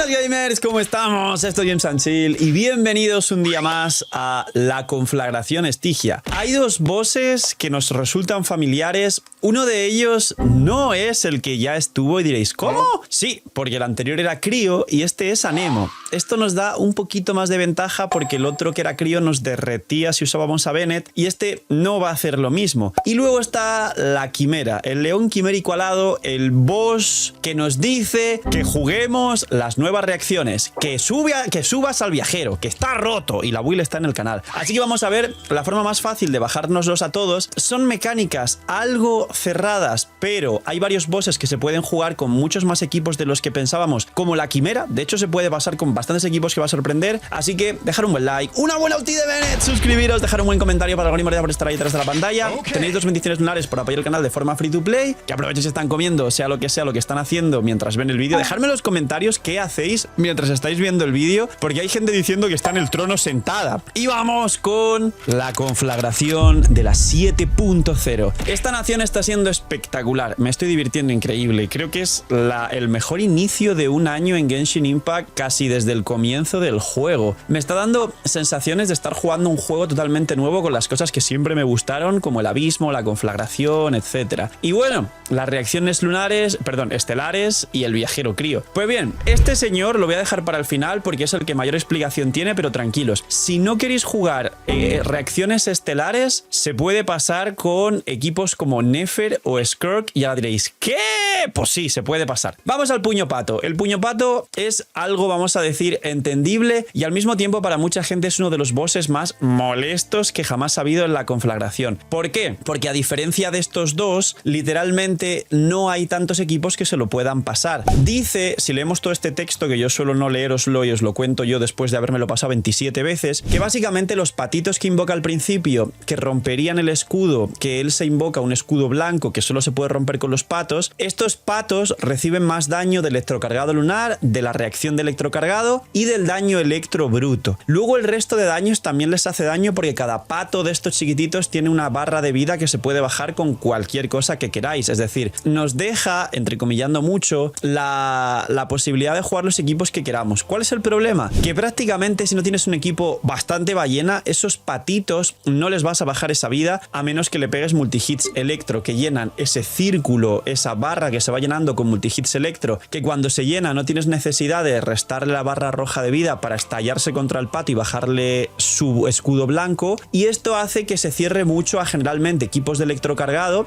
Buenas gamers, ¿cómo estamos? Esto es Games and Chill y bienvenidos un día más a la conflagración Estigia. Hay dos bosses que nos resultan familiares. Uno de ellos no es el que ya estuvo y diréis, ¿cómo? Sí, porque el anterior era Crío y este es Anemo. Esto nos da un poquito más de ventaja porque el otro que era Crío nos derretía si usábamos a Bennett y este no va a hacer lo mismo. Y luego está la Quimera, el león quimérico alado, el boss que nos dice que juguemos las nuevas reacciones, que subas al viajero, que está roto y la build está en el canal. Así que vamos a ver la forma más fácil de bajárnoslos a todos. Son mecánicas algo cerradas, pero hay varios bosses que se pueden jugar con muchos más equipos de los que pensábamos, como la Quimera. De hecho, se puede pasar con bastantes equipos que va a sorprender. Así que dejar un buen like, una buena ulti de Bennett, suscribiros, dejar un buen comentario para algún por estar ahí detrás de la pantalla. Tenéis 2 bendiciones lunares por apoyar el canal de forma free to play. Que aprovechen si están comiendo, sea lo que están haciendo mientras ven el vídeo. Dejadme en los comentarios qué hacéis mientras estáis viendo el vídeo, porque hay gente diciendo que está en el trono sentada. Y vamos con la conflagración de la 7.0. Esta nación está siendo espectacular, me estoy divirtiendo increíble. Creo que es el mejor inicio de un año en Genshin Impact casi desde el comienzo del juego. Me está dando sensaciones de estar jugando un juego totalmente nuevo con las cosas que siempre me gustaron, como el abismo, la conflagración, etc. Y bueno, las reacciones estelares y el viajero Crío. Pues bien, este señor lo voy a dejar para el final porque es el que mayor explicación tiene, pero tranquilos. Si no queréis jugar reacciones estelares, se puede pasar con equipos como Nefer o Skirk y ahora diréis, ¿qué? Pues sí, se puede pasar. Vamos al puño pato. El puño pato es algo, vamos a decir, entendible y al mismo tiempo para mucha gente es uno de los bosses más molestos que jamás ha habido en la conflagración. ¿Por qué? Porque a diferencia de estos dos, literalmente no hay tantos equipos que se lo puedan pasar. Dice, si leemos todo este texto, que yo suelo no leeroslo y os lo cuento yo después de habérmelo pasado 27 veces, que básicamente los patitos que invoca al principio, que romperían el escudo, que él se invoca un escudo blanco que solo se puede romper con los patos, estos patos reciben más daño de electrocargado lunar, de la reacción de electrocargado y del daño electro bruto. Luego el resto de daños también les hace daño porque cada pato de estos chiquititos tiene una barra de vida que se puede bajar con cualquier cosa que queráis. Es decir, nos deja, entrecomillando mucho, la posibilidad de jugar los equipos que queramos. ¿Cuál es el problema? Que prácticamente si no tienes un equipo bastante ballena, esos patitos no les vas a bajar esa vida a menos que le pegues multihits electro que llenan ese círculo, esa barra que se va llenando con multihits electro, que cuando se llena no tienes necesidad de restarle la barra roja de vida para estallarse contra el pato y bajarle su escudo blanco, y esto hace que se cierre mucho a generalmente equipos de electrocargado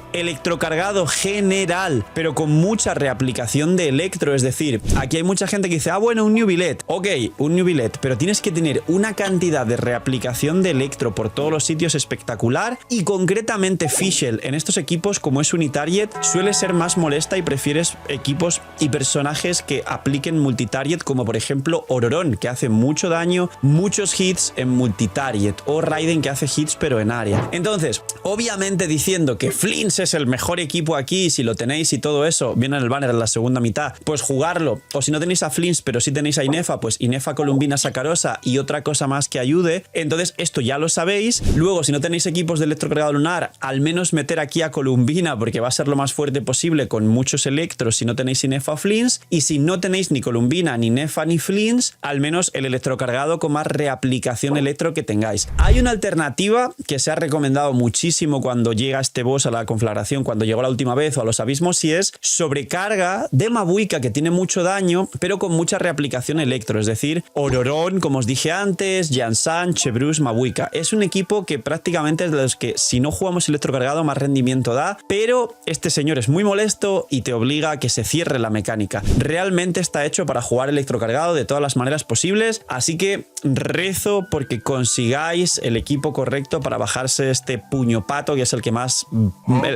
general, pero con mucha reaplicación de electro. Es decir, aquí hay mucha gente que dice, bueno, un New Billet. Ok, un New Billet, pero tienes que tener una cantidad de reaplicación de electro por todos los sitios espectacular, y concretamente Fischl en estos equipos, como es Unitarget, suele ser más molesta y prefieres equipos y personajes que apliquen multitarget, como por ejemplo Ororón, que hace mucho daño, muchos hits en multitarget, o Raiden, que hace hits pero en área. Entonces, obviamente diciendo que Flins es el mejor equipo aquí, si lo tenéis y todo eso, viene en el banner en la segunda mitad, pues jugarlo. O si no tenéis a Flins pero sí tenéis a Inefa, pues Inefa, Columbina, Sacarosa y otra cosa más que ayude. Entonces esto ya lo sabéis. Luego, si no tenéis equipos de electrocargado lunar, al menos meter aquí a Columbina porque va a ser lo más fuerte posible con muchos electros si no tenéis Inefa o Flins. Y si no tenéis ni Columbina, ni Inefa, ni Flins, al menos el electrocargado con más reaplicación electro que tengáis. Hay una alternativa que se ha recomendado muchísimo cuando llega este boss a la conflagración, cuando llegó la última vez, o a los abismos, y es sobrecarga de Mabuika, que tiene mucho daño pero con mucha reaplicación electro. Es decir, Ororón, como os dije antes, Jansan, Chebrus, Mabuika. Es un equipo que prácticamente es de los que si no jugamos electrocargado más rendimiento da, pero este señor es muy molesto y te obliga a que se cierre la mecánica. Realmente está hecho para jugar electrocargado de todas las maneras posibles, así que rezo porque consigáis el equipo correcto para bajarse este puño pato, que es el que más...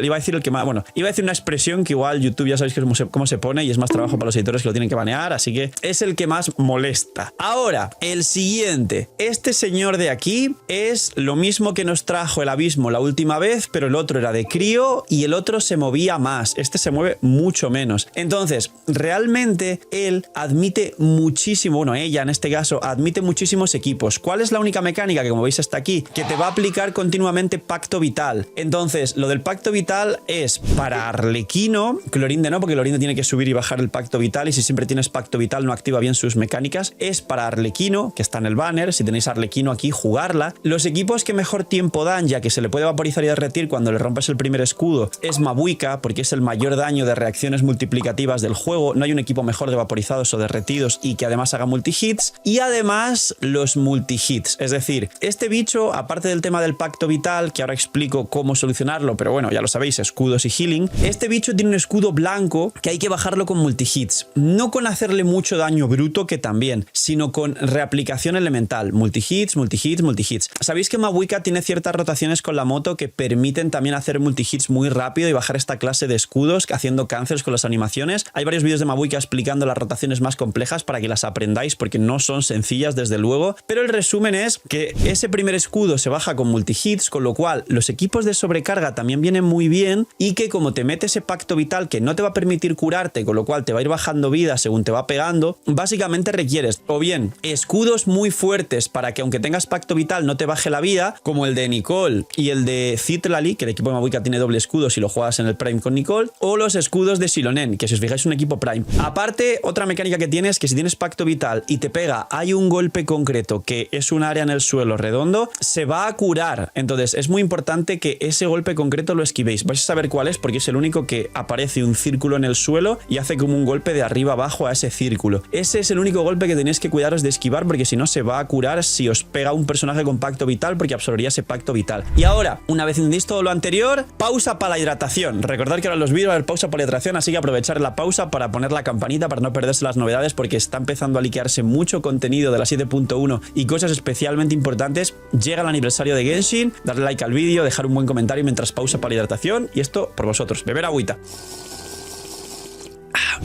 iba a decir una expresión que igual YouTube ya sabéis cómo se pone y es más trabajo para los editores que lo tienen que banear, así que es el que más molesta. Ahora, el siguiente. Este señor de aquí es lo mismo que nos trajo el abismo la última vez, pero el otro era de Crío y el otro se movía movía más. Este se mueve mucho menos. Entonces, realmente él admite muchísimo, bueno, ella en este caso, admite muchísimos equipos. ¿Cuál es la única mecánica que, como veis está aquí, que te va a aplicar continuamente pacto vital? Entonces, lo del pacto vital es para Arlequino, Clorinde no, porque Clorinde tiene que subir y bajar el pacto vital, y si siempre tienes pacto vital no activa bien sus mecánicas. Es para Arlequino, que está en el banner, si tenéis Arlequino aquí, jugarla. Los equipos que mejor tiempo dan, ya que se le puede vaporizar y derretir cuando le rompes el primer escudo, es Mabuika, porque es el mayor daño de reacciones multiplicativas del juego. No hay un equipo mejor de vaporizados o derretidos y que además haga multihits. Y además los multihits, es decir, este bicho, aparte del tema del pacto vital, que ahora explico cómo solucionarlo, pero bueno, ya lo sabéis, escudos y healing, este bicho tiene un escudo blanco que hay que bajarlo con multihits, no con hacerle mucho daño bruto, que también, sino con reaplicación elemental, multihits, multihits, multihits. Sabéis que Mabuika tiene ciertas rotaciones con la moto que permiten también hacer multihits muy rápido y bajar esta clase de escudos, haciendo cancels con las animaciones. Hay varios vídeos de Mabuika explicando las rotaciones más complejas para que las aprendáis, porque no son sencillas desde luego, pero el resumen es que ese primer escudo se baja con multihits, con lo cual los equipos de sobrecarga también vienen muy bien, y que como te mete ese pacto vital que no te va a permitir curarte, con lo cual te va a ir bajando vida según te va pegando, básicamente requieres o bien escudos muy fuertes para que aunque tengas pacto vital no te baje la vida, como el de Nicole y el de Citlali, que el equipo de Mabuika tiene doble escudo si lo juegas en el Prime con Nicole, o los escudos de Silonen, que si os fijáis es un equipo Prime. Aparte, otra mecánica que tienes es que si tienes pacto vital y te pega, hay un golpe concreto que es un área en el suelo redondo, se va a curar. Entonces es muy importante que ese golpe concreto lo esquivéis. Vais a saber cuál es, porque es el único que aparece un círculo en el suelo y hace como un golpe de arriba abajo a ese círculo. Ese es el único golpe que tenéis que cuidaros de esquivar, porque si no se va a curar si os pega un personaje con pacto vital, porque absorbería ese pacto vital. Y ahora, una vez entendéis todo lo anterior, pausa para la hidratación. Recordad que ahora en los vídeos va a haber pausa para la hidratación, así que aprovechar la pausa para poner la campanita para no perderse las novedades, porque está empezando a liquearse mucho contenido de la 7.1 y cosas especialmente importantes. Llega el aniversario de Genshin, darle like al vídeo, dejar un buen comentario mientras pausa para la hidratación, y esto por vosotros, beber agüita.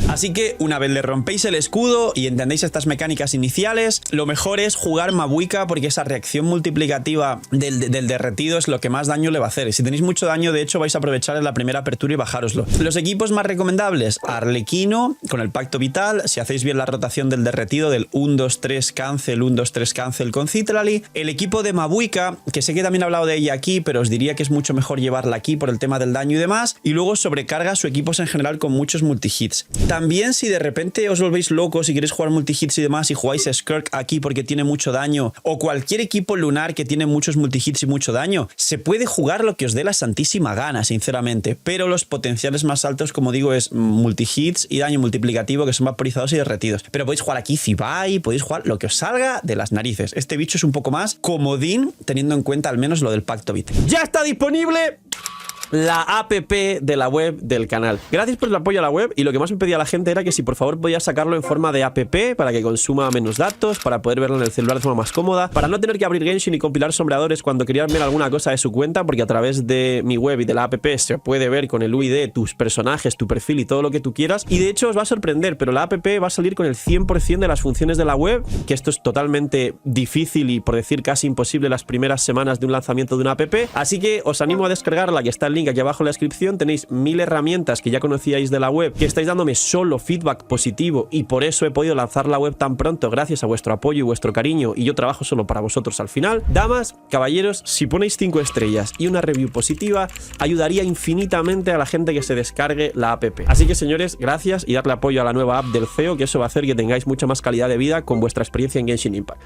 Así que una vez le rompéis el escudo y entendéis estas mecánicas iniciales, lo mejor es jugar Mabuika, porque esa reacción multiplicativa del derretido es lo que más daño le va a hacer. Y si tenéis mucho daño, de hecho vais a aprovechar en la primera apertura y bajároslo. Los equipos más recomendables, Arlequino con el pacto vital, si hacéis bien la rotación del derretido del 1-2-3 cancel, 1-2-3 cancel con Citlali. El equipo de Mabuika, que sé que también he hablado de ella aquí, pero os diría que es mucho mejor llevarla aquí por el tema del daño y demás. Y luego sobrecarga su equipos en general con muchos multihits. También si de repente os volvéis locos y queréis jugar multihits y demás y jugáis Skirk aquí porque tiene mucho daño, o cualquier equipo lunar que tiene muchos multihits y mucho daño, se puede jugar lo que os dé la santísima gana, sinceramente, pero los potenciales más altos, como digo, es multihits y daño multiplicativo, que son vaporizados y derretidos. Pero podéis jugar aquí Zibai, podéis jugar lo que os salga de las narices. Este bicho es un poco más comodín, teniendo en cuenta al menos lo del pacto vital. ¡Ya está disponible la app de la web del canal! Gracias por el apoyo a la web, y lo que más me pedía la gente era que si por favor podía sacarlo en forma de app para que consuma menos datos, para poder verlo en el celular de forma más cómoda, para no tener que abrir Genshin y compilar sombreadores cuando querían ver alguna cosa de su cuenta, porque a través de mi web y de la app se puede ver con el UID tus personajes, tu perfil y todo lo que tú quieras. Y de hecho os va a sorprender, pero la app va a salir con el 100% de las funciones de la web, que esto es totalmente difícil y por decir casi imposible las primeras semanas de un lanzamiento de una app, así que os animo a descargarla, que está el link aquí abajo en la descripción. Tenéis 1000 herramientas que ya conocíais de la web, que estáis dándome solo feedback positivo, y por eso he podido lanzar la web tan pronto, gracias a vuestro apoyo y vuestro cariño, y yo trabajo solo para vosotros al final. Damas, caballeros, si ponéis 5 estrellas y una review positiva, ayudaría infinitamente a la gente que se descargue la app. Así que señores, gracias, y darle apoyo a la nueva app del CEO, que eso va a hacer que tengáis mucha más calidad de vida con vuestra experiencia en Genshin Impact.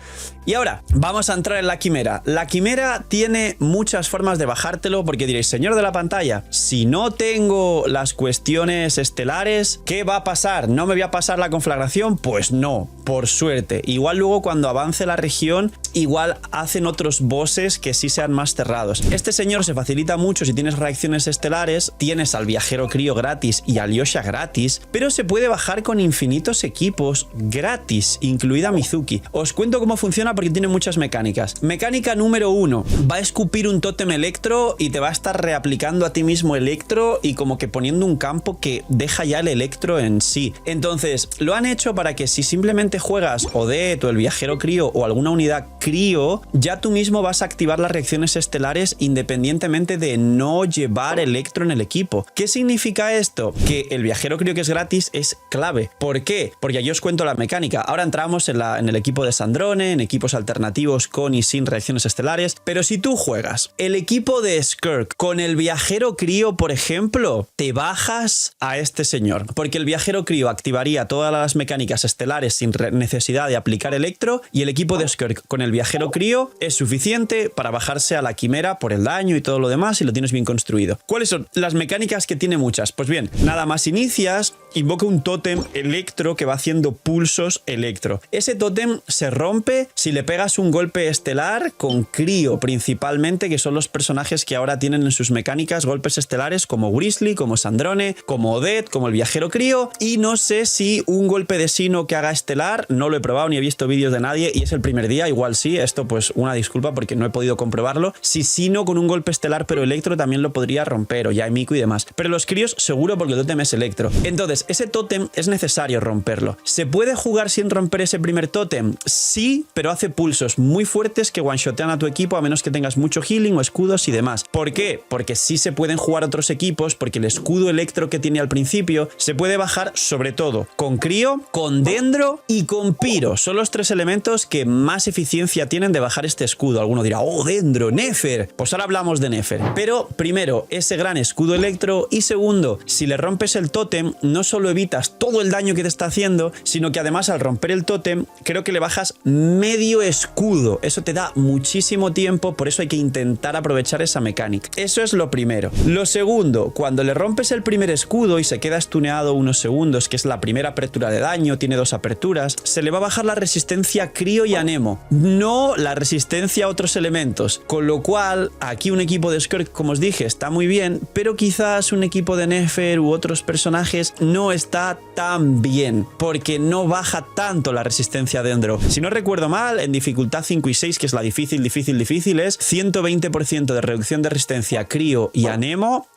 Y ahora, vamos a entrar en la quimera. La quimera tiene muchas formas de bajártelo, porque diréis, señor de la pantalla, si no tengo las cuestiones estelares, ¿qué va a pasar? ¿No me voy a pasar la conflagración? Pues no, por suerte. Igual luego cuando avance la región, igual hacen otros bosses que sí sean más cerrados. Este señor se facilita mucho si tienes reacciones estelares, tienes al viajero crío gratis y al Yosha gratis, pero se puede bajar con infinitos equipos gratis, incluida Mizuki. Os cuento cómo funciona porque tiene muchas mecánicas. Mecánica número 1, va a escupir un tótem electro y te va a estar reaplicando a ti mismo electro, y como que poniendo un campo que deja ya el electro en sí. Entonces lo han hecho para que si simplemente juegas Odette o el viajero crío o alguna unidad crío, ya tú mismo vas a activar las reacciones estelares independientemente de no llevar electro en el equipo. ¿Qué significa esto? Que el viajero crío, que es gratis, es clave. ¿Por qué? Porque aquí os cuento la mecánica. Ahora entramos en el equipo de Sandrone, en equipos alternativos con y sin reacciones estelares, pero si tú juegas el equipo de Skirk con el viajero crío, por ejemplo, te bajas a este señor, porque el viajero crío activaría todas las mecánicas estelares sin necesidad de aplicar electro, y el equipo de Skirk con el viajero crío es suficiente para bajarse a la quimera por el daño y todo lo demás, y lo tienes bien construido. ¿Cuáles son las mecánicas? Que tiene muchas. Pues bien, nada más inicias, invoca un tótem electro que va haciendo pulsos electro. Ese tótem se rompe si le pegas un golpe estelar con crío, principalmente, que son los personajes que ahora tienen en sus mecánicas golpes estelares, como Grizzly, como Sandrone, como Odette, como el viajero crío. Y no sé si un golpe de Sino que haga estelar, no lo he probado ni he visto vídeos de nadie, y es el primer día, igual sí, esto pues una disculpa porque no he podido comprobarlo, si Sino con un golpe estelar pero electro también lo podría romper, o Yaemiko y demás, pero los críos seguro, porque el tótem es electro. Entonces ese tótem es necesario romperlo. ¿Se puede jugar sin romper ese primer tótem? Sí, pero hace pulsos muy fuertes que one-shotean a tu equipo, a menos que tengas mucho healing o escudos y demás. ¿Por qué? Porque sí se pueden jugar otros equipos, porque el escudo electro que tiene al principio se puede bajar sobre todo con crío, con dendro y con piro. Son los tres elementos que más eficiencia tienen de bajar este escudo. Alguno dirá, oh, dendro, Nefer. Pues ahora hablamos de Nefer. Pero primero, ese gran escudo electro, y segundo, si le rompes el tótem, no solo evitas todo el daño que te está haciendo, sino que además al romper el tótem, creo que le bajas medio escudo. Eso te da muchísimo tiempo, por eso hay que intentar aprovechar esa mecánica. Eso es lo primero. Lo segundo, cuando le rompes el primer escudo y se queda stuneado unos segundos, que es la primera apertura de daño, tiene dos aperturas, se le va a bajar la resistencia crío y anemo, no la resistencia a otros elementos, con lo cual aquí un equipo de Skirk, como os dije, está muy bien, pero quizás un equipo de Nefer u otros personajes no está tan bien, porque no baja tanto la resistencia de Dendro. Si no recuerdo mal, en dificultad 5 y 6, que es la difícil es 120% de reducción de resistencia crío y anemo,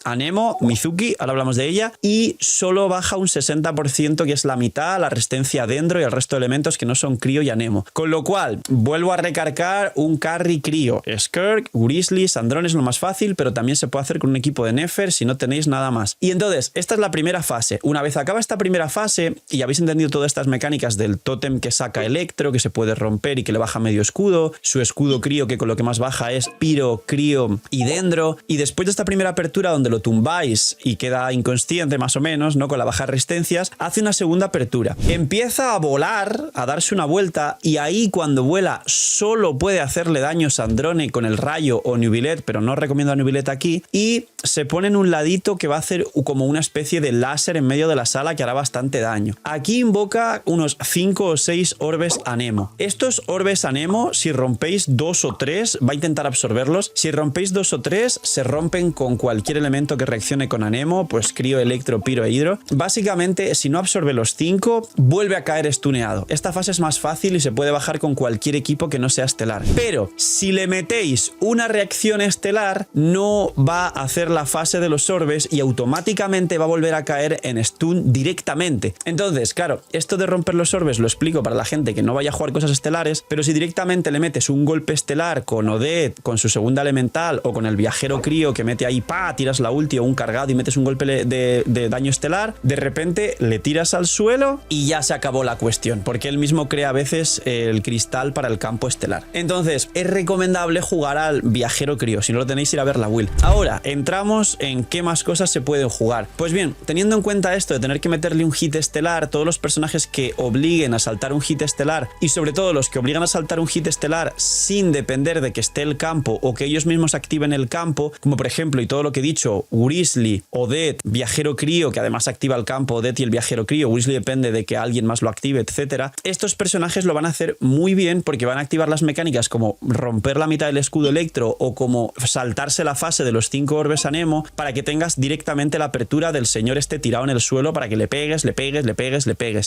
Mizuki, ahora hablamos de ella, y solo baja un 60%, que es la mitad, la resistencia dendro y el resto de elementos que no son crío y anemo. Con lo cual, vuelvo a recargar un carry crío. Skirk, Grizzly, Sandrone es lo más fácil, pero también se puede hacer con un equipo de Nefer si no tenéis nada más. Y entonces, esta es la primera fase. Una vez acaba esta primera fase y habéis entendido todas estas mecánicas del tótem que saca electro, que se puede romper y que le baja medio escudo, su escudo crío, que con lo que más baja es piro, crío y dendro, y después de esta primera apertura donde lo tumbáis y queda inconsciente más o menos, ¿no?, con la baja resistencias, hace una segunda apertura. Empieza a volar, a darse una vuelta, y ahí cuando vuela solo puede hacerle daño Sandrone con el rayo o Nubilet, pero no recomiendo a Nubilet aquí, y se pone en un ladito que va a hacer como una especie de láser en medio de la sala que hará bastante daño. Aquí invoca unos 5 o 6 orbes anemo. Estos orbes anemo, si rompéis 2 o 3, va a intentar absorberlos. Si rompéis 2 o 3, se rompen con cualquier elemento que reaccione con anemo, pues crío, electro, piro e hidro. Básicamente, si no absorbe los 5, vuelve a caer stuneado. Esta fase es más fácil y se puede bajar con cualquier equipo que no sea estelar. Pero si le metéis una reacción estelar, no va a hacer la fase de los orbes y automáticamente va a volver a caer en stun directamente. Entonces, claro, esto de romper los orbes lo explico para la gente que no vaya a jugar cosas estelares, pero si directamente le metes un golpe estelar con Odette, con su segunda elemental, o con el viajero crío que mete ahí, pa, tiras la ulti o un cargado y metes un golpe de daño estelar, de repente le tiras al suelo y ya se acabó la cuestión, porque él mismo crea a veces el cristal para el campo estelar. Entonces, es recomendable jugar al viajero crío. Si no lo tenéis, ir a ver la build. Ahora, entramos en qué más cosas se pueden jugar. Pues bien, teniendo en cuenta esto de tener que meterle un hit estelar, todos los personajes que obliguen a saltar un hit estelar, y sobre todo los que obligan a saltar un hit estelar sin depender de que esté el campo o que ellos mismos activen el campo, como por ejemplo, y todo lo que he dicho, Grizzly, Odette, viajero crío, que además activa el campo, Odette y el viajero crío, Grizzly depende de que alguien más lo active, etcétera. Estos personajes lo van a hacer muy bien porque van a activar las mecánicas como romper la mitad del escudo electro o como saltarse la fase de los 5 orbes anemo, para que tengas directamente la apertura del señor este tirado en el suelo para que le pegues.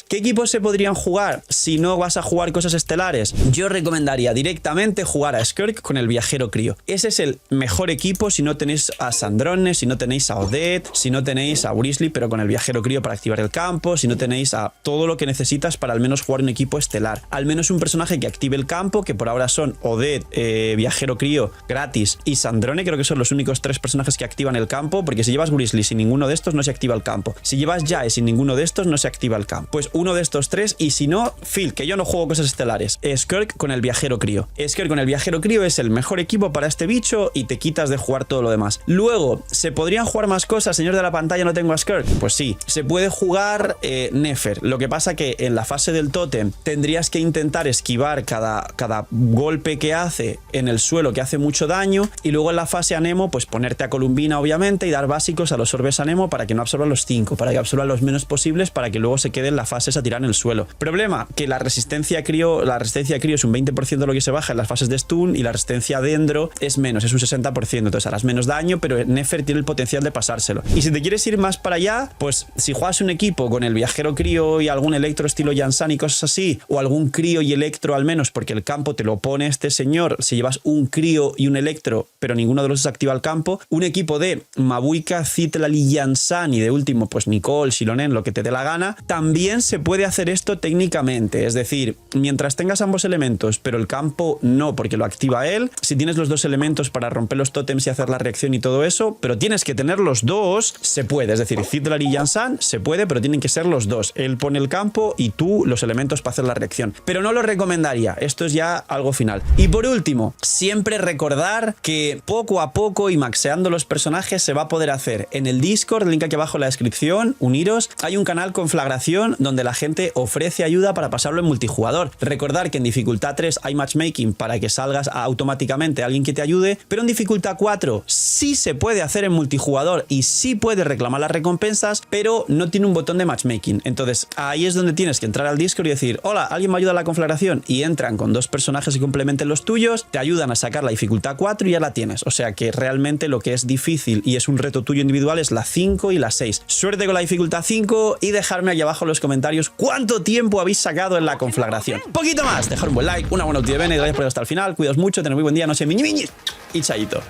¿Qué equipos se podrían jugar si no vas a jugar cosas estelares? Yo recomendaría directamente jugar a Skirk con el viajero crío. Ese es el mejor equipo si no tenéis a Sandrone, si no tenéis a Odette, si no tenéis a Grizzly, pero con el viajero crío para activar el campo, si no tenéis a todo lo que necesitas para al menos jugar un equipo estelar. Al menos un personaje que active el campo, que por ahora son Odette, Viajero Crío, Gratis y Sandrone. Creo que son los únicos 3 personajes que activan el campo, porque si llevas Grizzly sin ninguno de estos no se activa el campo. Si llevas Jae sin ninguno de estos no se activa el campo. Pues uno de estos 3, y si no, Phil, que yo no juego cosas estelares. Skirk con el Viajero Crío. Skirk con el Viajero Crío es el mejor equipo para este bicho y te quitas de jugar todo lo demás. Luego, ¿se podrían jugar más cosas? Señor de la pantalla, no tengo a Skirk. Pues sí, se puede jugar Nefer. Lo que pasa que en la fase del tótem tendrías que intentar esquivar cada golpe que hace en el suelo, que hace mucho daño, y luego en la fase Anemo pues ponerte a Columbina obviamente y dar básicos a los orbes Anemo para que no absorban los 5, para que absorban los menos posibles, para que luego se quede en la fase esa tirar en el suelo. Problema, que la resistencia crío es un 20% de lo que se baja en las fases de stun, y la resistencia dendro es menos, es un 60%, entonces harás menos daño, pero Nefer tiene el potencial de pasárselo. Y si te quieres ir más para allá, pues si juegas un equipo con el Viajero Crío y algún Electro estilo Jansan y cosas así, o algún Crío y Electro al menos, porque el campo te lo pone este señor, si llevas un Crío y un Electro, pero ninguno de los dos activa el campo, un equipo de Mabuika, Citlali y Jansan, y de último pues Nicole, Shilonen, lo que te dé la gana, también se puede hacer esto técnicamente. Es decir, mientras tengas ambos elementos, pero el campo no, porque lo activa él, si tienes los dos elementos para romper los tótems y hacer la reacción y todo eso, pero tienes que tener los dos, se puede. Es decir, Citlali y Jansan se puede, pero tienen que ser los dos. Él pone el campo y tú los elementos para hacer la reacción. Pero no lo recomendaría, esto es ya algo final. Y por último, siempre recordar que poco a poco y maxeando los personajes se va a poder hacer. En el Discord, link aquí abajo en la descripción, uniros, hay un canal Conflagración donde la gente ofrece ayuda para pasarlo en multijugador. Recordar que en dificultad 3 hay matchmaking para que salgas automáticamente a alguien que te ayude, pero en dificultad 4 sí se puede hacer en multijugador y sí puedes reclamar las recompensas, pero no tiene un botón de matchmaking. Entonces ahí es donde tienes que entrar al Discord y decir: hola, ¿alguien me ayuda a la conflagración? Y entran con 2 personajes y complementen los tuyos, te ayudan a sacar la dificultad 4 y ya la tienes. O sea que realmente lo que es difícil y es un reto tuyo individual es la 5 y la 6. Suerte con la dificultad 5 y dejarme aquí abajo en los comentarios cuánto tiempo habéis sacado en la conflagración. Poquito más, dejar un buen like, una buena ulti de bene, gracias por ir hasta el final, cuidaos mucho, tened muy buen día, no sé, miñi y chaito.